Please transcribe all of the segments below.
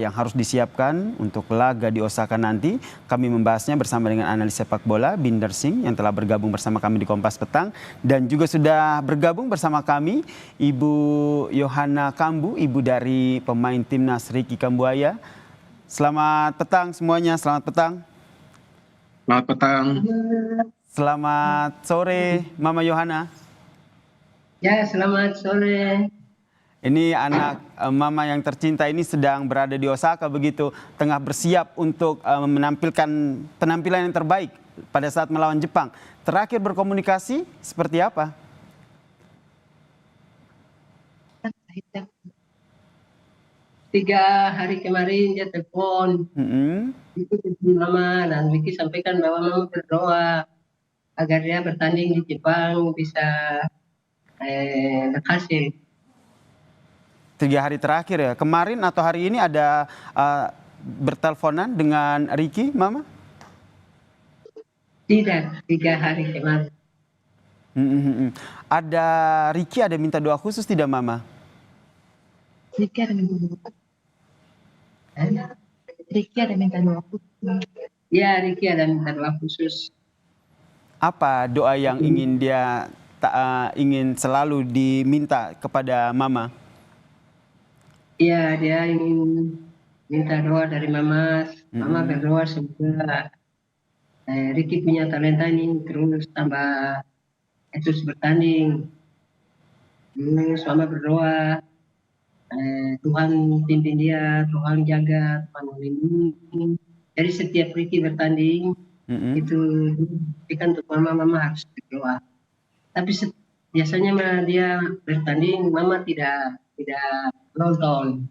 yang harus disiapkan untuk laga di Osaka nanti. Kami membahasnya bersama dengan analis sepak bola Binder Singh yang telah bergabung bersama kami di Kompas Petang, dan juga sudah bergabung bersama kami Ibu Yohana Kambu, ibu dari pemain timnas Ricky Kambuaya. Selamat petang semuanya, selamat petang. Selamat petang. Selamat sore Mama Yohana. Ya, selamat sore. Ini anak Mama yang tercinta ini sedang berada di Osaka begitu, tengah bersiap untuk menampilkan penampilan yang terbaik pada saat melawan Jepang. Terakhir berkomunikasi seperti apa? 3 hari kemarin dia telepon. Itu telepon Mama, dan Vicky sampaikan bahwa Mama berdoa agar dia bertanding di Jepang bisa berhasil. 3 hari terakhir ya. Kemarin atau hari ini ada berteleponan dengan Ricky, Mama? Tidak, 3 hari kemarin. Ada Ricky ada minta doa khusus tidak, Mama? Ricky ada minta doa. Ricky ada minta doa khusus. Ya, Ricky ada minta doa khusus. Apa doa yang ingin dia ingin selalu diminta kepada Mama? Iya, dia ingin minta doa dari Mama. Mama berdoa semoga Ricky punya talenta ini terus terus bertanding. Terus Mama berdoa Tuhan pimpin dia, Tuhan jaga, Tuhan melindungi. Jadi setiap Ricky bertanding itu kan untuk Mama harus berdoa. Tapi biasanya dia bertanding, Mama tidak nonton.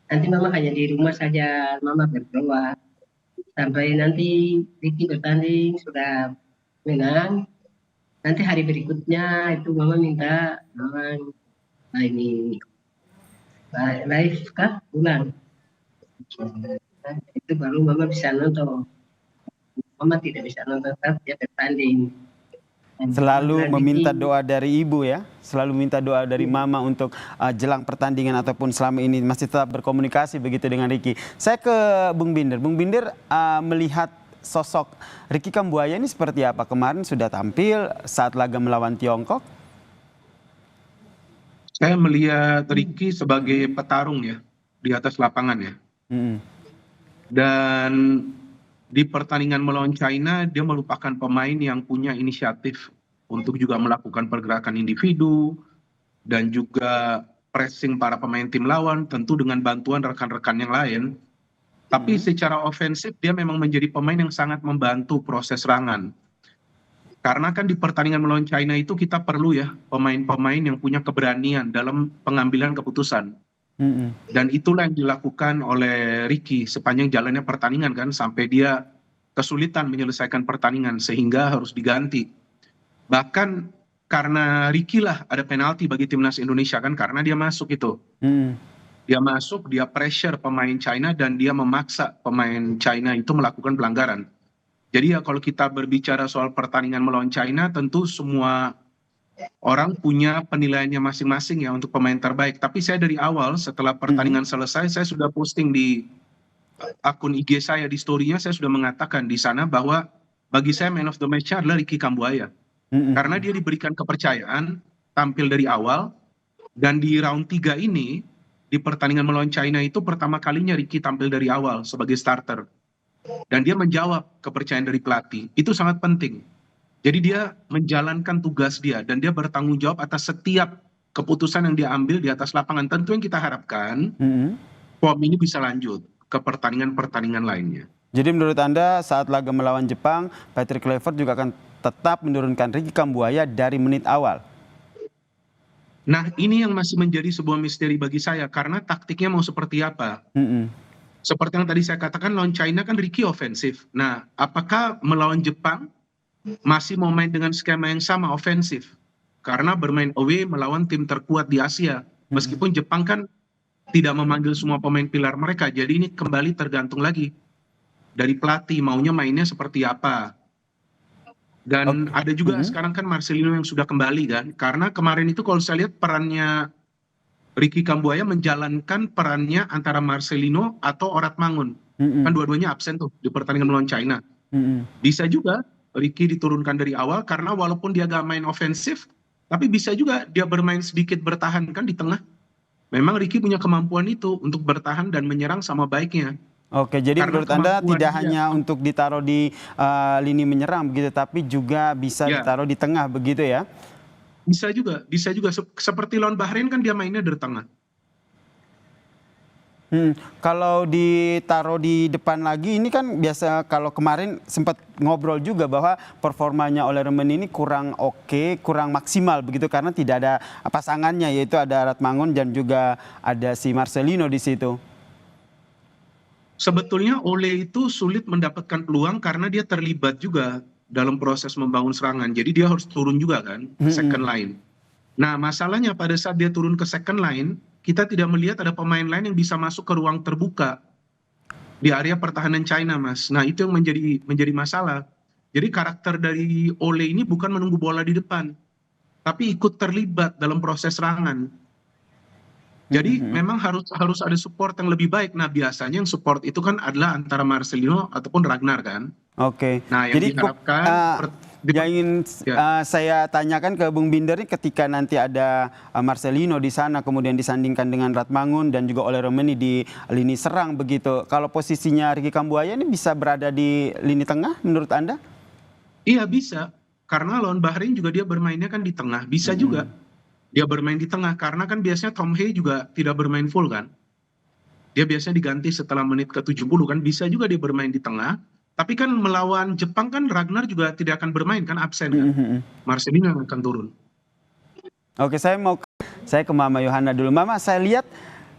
Nanti Mama hanya di rumah saja, Mama berdoa. Sampai nanti Ricky bertanding sudah menang. Nanti hari berikutnya itu Mama minta ini live kah ulang. Itu baru Mama bisa nonton. Mama tidak bisa nonton tapi dia bertanding. Selalu meminta doa dari ibu ya, selalu minta doa dari Mama untuk jelang pertandingan ataupun selama ini masih tetap berkomunikasi begitu dengan Ricky. Saya ke Bung Binder. Bung Binder melihat sosok Ricky Kambuaya ini seperti apa? Kemarin sudah tampil saat laga melawan Tiongkok. Saya melihat Ricky sebagai petarung ya di atas lapangan ya. Dan di pertandingan melawan China, dia merupakan pemain yang punya inisiatif untuk juga melakukan pergerakan individu dan juga pressing para pemain tim lawan, tentu dengan bantuan rekan-rekan yang lain. Tapi secara ofensif dia memang menjadi pemain yang sangat membantu proses serangan. Karena kan di pertandingan melawan China itu kita perlu ya pemain-pemain yang punya keberanian dalam pengambilan keputusan. Dan itulah yang dilakukan oleh Ricky sepanjang jalannya pertandingan kan, sampai dia kesulitan menyelesaikan pertandingan sehingga harus diganti. Bahkan karena Ricky lah ada penalti bagi timnas Indonesia kan, karena dia masuk itu. Dia masuk, dia pressure pemain China dan dia memaksa pemain China itu melakukan pelanggaran. Jadi ya kalau kita berbicara soal pertandingan melawan China, tentu semua orang punya penilaiannya masing-masing ya untuk pemain terbaik. Tapi saya dari awal setelah pertandingan selesai, saya sudah posting di akun IG saya, di story-nya saya sudah mengatakan di sana bahwa bagi saya man of the match adalah Ricky Kambuaya. Karena dia diberikan kepercayaan tampil dari awal, dan di round 3 ini di pertandingan melawan China itu pertama kalinya Ricky tampil dari awal sebagai starter. Dan dia menjawab kepercayaan dari pelatih. Itu sangat penting. Jadi dia menjalankan tugas dia dan dia bertanggung jawab atas setiap keputusan yang dia ambil di atas lapangan. Tentu yang kita harapkan form ini bisa lanjut ke pertandingan-pertandingan lainnya. Jadi menurut Anda saat laga melawan Jepang, Patrick Kluivert juga akan tetap menurunkan Ricky Kambuaya dari menit awal? Nah ini yang masih menjadi sebuah misteri bagi saya, karena taktiknya mau seperti apa. Seperti yang tadi saya katakan, lawan China kan Ricky ofensif. Nah apakah melawan Jepang masih mau main dengan skema yang sama, ofensif? Karena bermain away melawan tim terkuat di Asia. Meskipun Jepang kan tidak memanggil semua pemain pilar mereka. Jadi ini kembali tergantung lagi dari pelatih maunya mainnya seperti apa. Dan ada juga sekarang kan Marcelino yang sudah kembali kan. Karena kemarin itu kalau saya lihat perannya Ricky Kambuaya menjalankan perannya antara Marcelino atau Oratmangun. Kan dua-duanya absen tuh di pertandingan melawan China. Bisa juga Ricky diturunkan dari awal karena walaupun dia gak main ofensif, tapi bisa juga dia bermain sedikit bertahan kan di tengah. Memang Ricky punya kemampuan itu untuk bertahan dan menyerang sama baiknya. Oke, jadi Karena menurut Anda kemampuan tidak dia, hanya untuk ditaruh di lini menyerang begitu, tapi juga bisa ya ditaruh di tengah begitu ya? bisa juga seperti lawan Bahrain kan dia mainnya dari tengah. Kalau ditaruh di depan lagi ini kan biasa, kalau kemarin sempat ngobrol juga bahwa performanya oleh Remen ini kurang oke, kurang maksimal begitu karena tidak ada pasangannya, yaitu ada Ratmangun dan juga ada si Marcelino di situ. Sebetulnya Ole itu sulit mendapatkan peluang karena dia terlibat juga dalam proses membangun serangan. Jadi dia harus turun juga kan ke second line. Nah, masalahnya pada saat dia turun ke second line, kita tidak melihat ada pemain lain yang bisa masuk ke ruang terbuka di area pertahanan China, Mas. Nah, itu yang menjadi masalah. Jadi karakter dari Ole ini bukan menunggu bola di depan, tapi ikut terlibat dalam proses serangan. Jadi memang harus ada support yang lebih baik. Nah, biasanya yang support itu kan adalah antara Marcelino ataupun Ragnar kan. Oke, Nah, yang jadi diharapkan yang ingin saya tanyakan ke Bung Binder ini, ketika nanti ada Marcelino di sana kemudian disandingkan dengan Ratmangun dan juga oleh Romeni di lini serang begitu. Kalau posisinya Ricky Kambuaya ini bisa berada di lini tengah menurut Anda? Iya bisa, karena lawan Bahrain juga dia bermainnya kan di tengah. Bisa juga dia bermain di tengah karena kan biasanya Tom Hay juga tidak bermain full kan. Dia biasanya diganti setelah menit ke-70 kan, bisa juga dia bermain di tengah. Tapi kan melawan Jepang kan Ragnar juga tidak akan bermain kan, absen kan. Marcelino akan turun. Oke, saya ke Mama Yohana dulu. Mama, saya lihat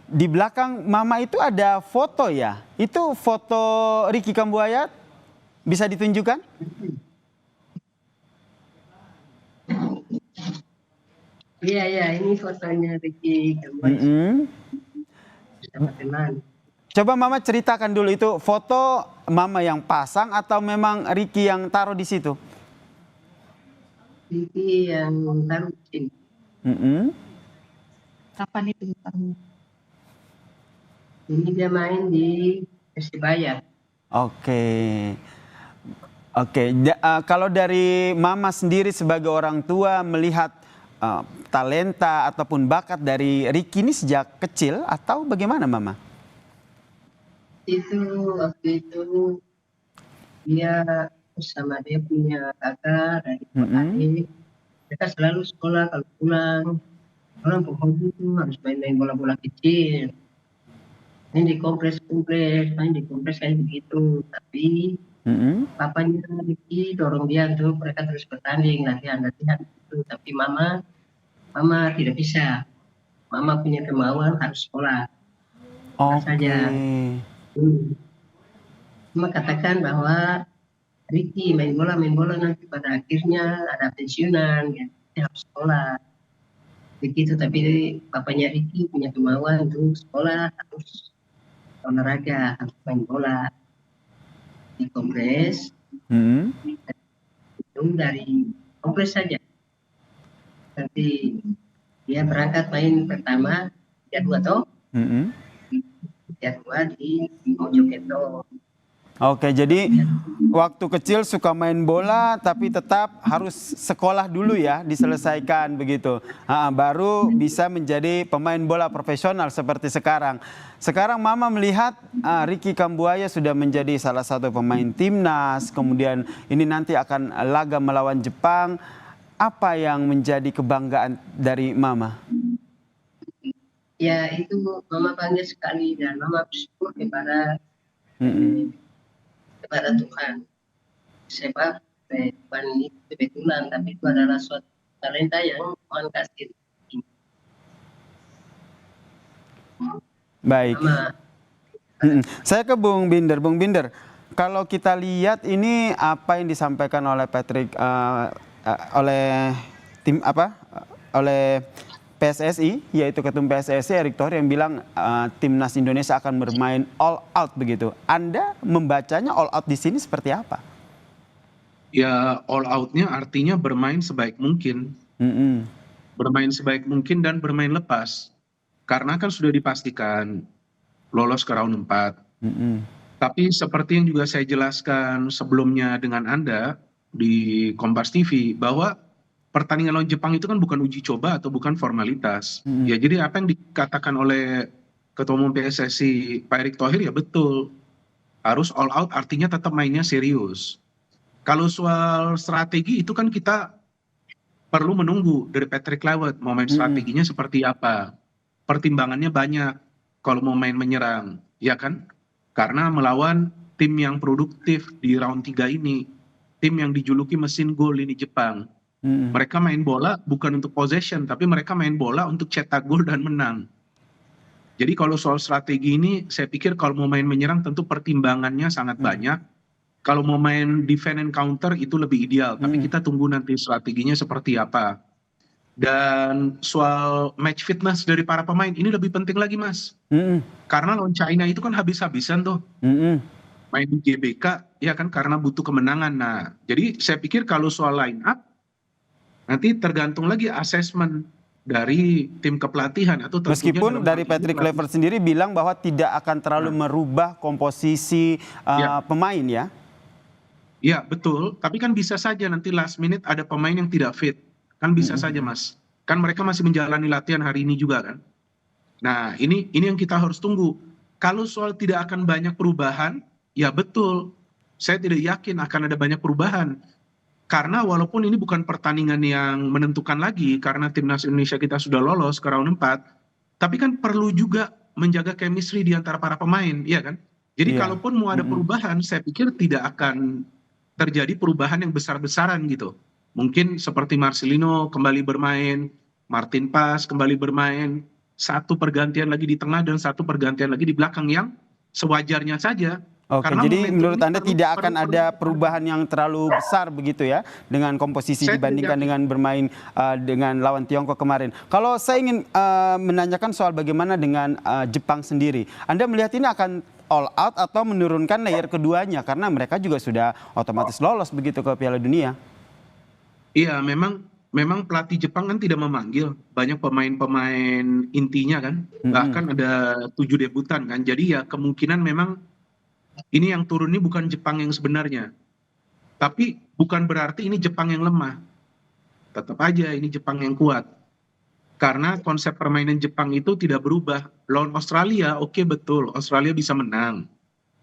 di belakang Mama itu ada foto ya. Itu foto Ricky Kambuaya, bisa ditunjukkan? Iya, ini fotonya Ricky Kambuaya. Coba Mama ceritakan dulu, itu foto Mama yang pasang atau memang Ricky yang taruh di situ? Ricky yang taruh di sini. Kapan itu taruh? Ini dia main di Persibaya. Oke. Kalau dari Mama sendiri sebagai orang tua melihat talenta ataupun bakat dari Ricky ini sejak kecil atau bagaimana Mama? Waktu itu dia bersama dia punya kakak dari adik. Mereka selalu sekolah kalau pulang. Orang pokoknya itu harus main-main bola-bola kecil. Main di kompleks kayak begitu. Tapi papanya Ricky dorong dia untuk mereka terus bertanding latihan itu. Tapi mama tidak bisa. Mama punya kemauan harus sekolah. Saja. Cuma katakan bahwa Ricky main bola nanti pada akhirnya ada pensiunan, ya, harus sekolah. Begitu, tapi bapaknya Ricky punya kemauan untuk sekolah, harus olahraga, harus main bola di kompleks. Itu dari kompleks saja. Nanti dia berangkat main pertama, dia 2 toh. Dia 2 di Mojokerto. Oke, jadi waktu kecil suka main bola tapi tetap harus sekolah dulu ya, diselesaikan begitu. Baru bisa menjadi pemain bola profesional seperti sekarang. Sekarang Mama melihat Ricky Kambuaya sudah menjadi salah satu pemain timnas, kemudian ini nanti akan laga melawan Jepang. Apa yang menjadi kebanggaan dari Mama? Ya, itu Mama bangga sekali dan Mama bersyukur kepada Tuhan. Sebab bukan itu kebetulan, tapi itu adalah suatu talenta yang Tuhan kasih. Baik. Saya ke Bung Binder. Bung Binder, kalau kita lihat ini apa yang disampaikan oleh Patrick, oleh PSSI, yaitu Ketum PSSI Erick Thohir yang bilang timnas Indonesia akan bermain all out begitu. Anda membacanya all out di sini seperti apa? Ya, all out-nya artinya bermain sebaik mungkin. Bermain sebaik mungkin dan bermain lepas. karena kan sudah dipastikan lolos ke round 4. Mm-mm. Tapi seperti yang juga saya jelaskan sebelumnya dengan Anda di Kompas TV, bahwa pertandingan lawan Jepang itu kan bukan uji coba atau bukan formalitas. Mm-mm. Ya, jadi apa yang dikatakan oleh Ketua Umum PSSI Pak Erick Thohir ya betul. Harus all out artinya tetap mainnya serius. Kalau soal strategi itu kan kita perlu menunggu dari Patrick Kluivert mau main strateginya seperti apa. Pertimbangannya banyak kalau mau main menyerang, ya kan? Karena melawan tim yang produktif di round 3 ini, tim yang dijuluki mesin gol ini Jepang. Mereka main bola bukan untuk possession, tapi mereka main bola untuk cetak gol dan menang. Jadi kalau soal strategi ini, saya pikir kalau mau main menyerang tentu pertimbangannya sangat banyak. Kalau mau main defend and counter itu lebih ideal, tapi kita tunggu nanti strateginya seperti apa. Dan soal match fitness dari para pemain ini lebih penting lagi, Mas. Karena lawan China itu kan habis-habisan tuh. Main di GBK, ya kan, karena butuh kemenangan. Nah, jadi saya pikir kalau soal line up, nanti tergantung lagi asesmen dari tim kepelatihan atau tentunya meskipun dari Patrick Kluivert sendiri bilang bahwa tidak akan terlalu merubah komposisi pemain ya. Iya, betul. Tapi kan bisa saja nanti last minute ada pemain yang tidak fit. Kan bisa saja, Mas. Kan mereka masih menjalani latihan hari ini juga kan. Nah, ini yang kita harus tunggu. Kalau soal tidak akan banyak perubahan, ya betul. Saya tidak yakin akan ada banyak perubahan. Karena walaupun ini bukan pertandingan yang menentukan lagi, karena timnas Indonesia kita sudah lolos ke round 4, tapi kan perlu juga menjaga chemistry di antara para pemain, iya kan? Jadi kalaupun mau ada perubahan, saya pikir tidak akan terjadi perubahan yang besar-besaran gitu. Mungkin seperti Marcelino kembali bermain, Martin Pas kembali bermain, satu pergantian lagi di tengah dan satu pergantian lagi di belakang yang sewajarnya saja. Oke, karena jadi menurut Anda tidak akan ada perlu perubahan yang terlalu besar begitu ya dengan komposisi Saya dibandingkan tidak. dengan bermain dengan lawan Tiongkok kemarin. Kalau saya ingin menanyakan soal bagaimana dengan Jepang sendiri, Anda melihat ini akan all out atau menurunkan layer keduanya karena mereka juga sudah otomatis lolos begitu ke Piala Dunia? Iya, memang pelatih Jepang kan tidak memanggil banyak pemain-pemain intinya kan, bahkan ada 7 debutan kan. Jadi ya kemungkinan memang ini yang turun ini bukan Jepang yang sebenarnya. Tapi bukan berarti ini Jepang yang lemah. Tetap aja ini Jepang yang kuat. Karena konsep permainan Jepang itu tidak berubah. Lawan Australia, oke betul, Australia bisa menang.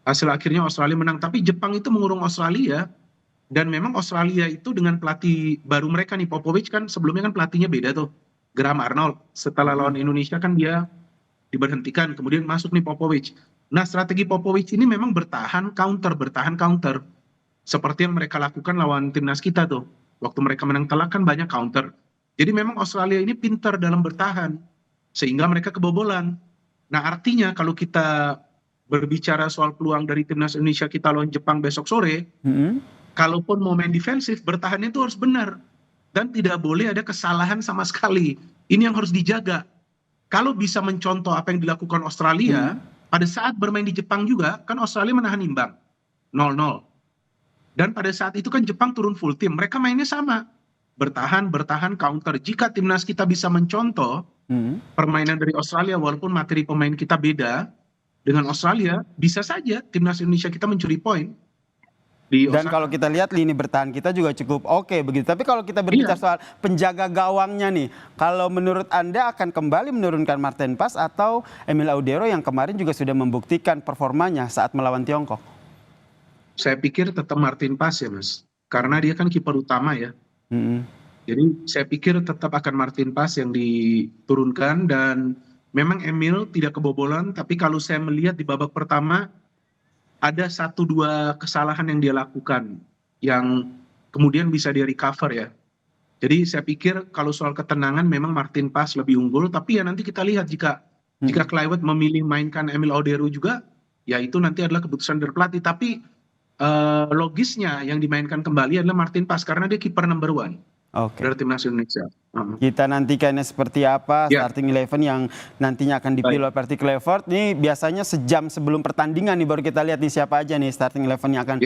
Hasil akhirnya Australia menang, tapi Jepang itu mengurung Australia. Dan memang Australia itu dengan pelatih baru mereka nih, Popovich kan sebelumnya kan pelatihnya beda tuh. Graham Arnold. Setelah lawan Indonesia kan dia diberhentikan, kemudian masuk nih Popovich. Nah, strategi Popovich ini memang bertahan counter. Seperti yang mereka lakukan lawan timnas kita tuh. Waktu mereka menang telak kan banyak counter. Jadi memang Australia ini pintar dalam bertahan. Sehingga mereka kebobolan. Nah, artinya kalau kita berbicara soal peluang dari timnas Indonesia kita lawan Jepang besok sore, kalaupun mau main defensif, bertahannya itu harus benar. Dan tidak boleh ada kesalahan sama sekali. Ini yang harus dijaga. Kalau bisa mencontoh apa yang dilakukan Australia, pada saat bermain di Jepang juga, kan Australia menahan imbang. 0-0. Dan pada saat itu kan Jepang turun full tim. Mereka mainnya sama. Bertahan, counter. Jika timnas kita bisa mencontoh permainan dari Australia, walaupun materi pemain kita beda dengan Australia, bisa saja timnas Indonesia kita mencuri poin. Dan kalau kita lihat lini bertahan kita juga cukup oke begitu. Tapi kalau kita berbicara soal penjaga gawangnya nih, kalau menurut Anda akan kembali menurunkan Martin Pas atau Emil Audero yang kemarin juga sudah membuktikan performanya saat melawan Tiongkok? Saya pikir tetap Martin Pas ya, Mas. Karena dia kan kiper utama ya. Jadi saya pikir tetap akan Martin Pas yang diturunkan, dan memang Emil tidak kebobolan, tapi kalau saya melihat di babak pertama ada 1-2 kesalahan yang dia lakukan yang kemudian bisa dia recover ya. Jadi saya pikir kalau soal ketenangan memang Martin Pas lebih unggul, tapi ya nanti kita lihat jika Kluivert memilih mainkan Emil Audero juga, ya itu nanti adalah keputusan dari pelatih. Tapi logisnya yang dimainkan kembali adalah Martin Pas karena dia kiper number 1 dari timnas Indonesia. Kita nantikannya seperti apa starting 11 yang nantinya akan dipilih oleh Patrick Kluivert. Ini biasanya sejam sebelum pertandingan nih baru kita lihat nih siapa aja nih starting 11 yang akan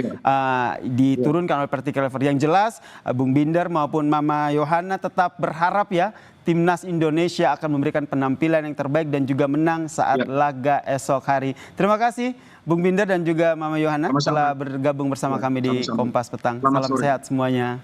diturunkan oleh Patrick Kluivert. Yang jelas Bung Binder maupun Mama Yohana tetap berharap ya Timnas Indonesia akan memberikan penampilan yang terbaik dan juga menang saat laga esok hari. Terima kasih Bung Binder dan juga Mama Yohana telah bergabung bersama kami di Kompas Petang. Salam sehat semuanya.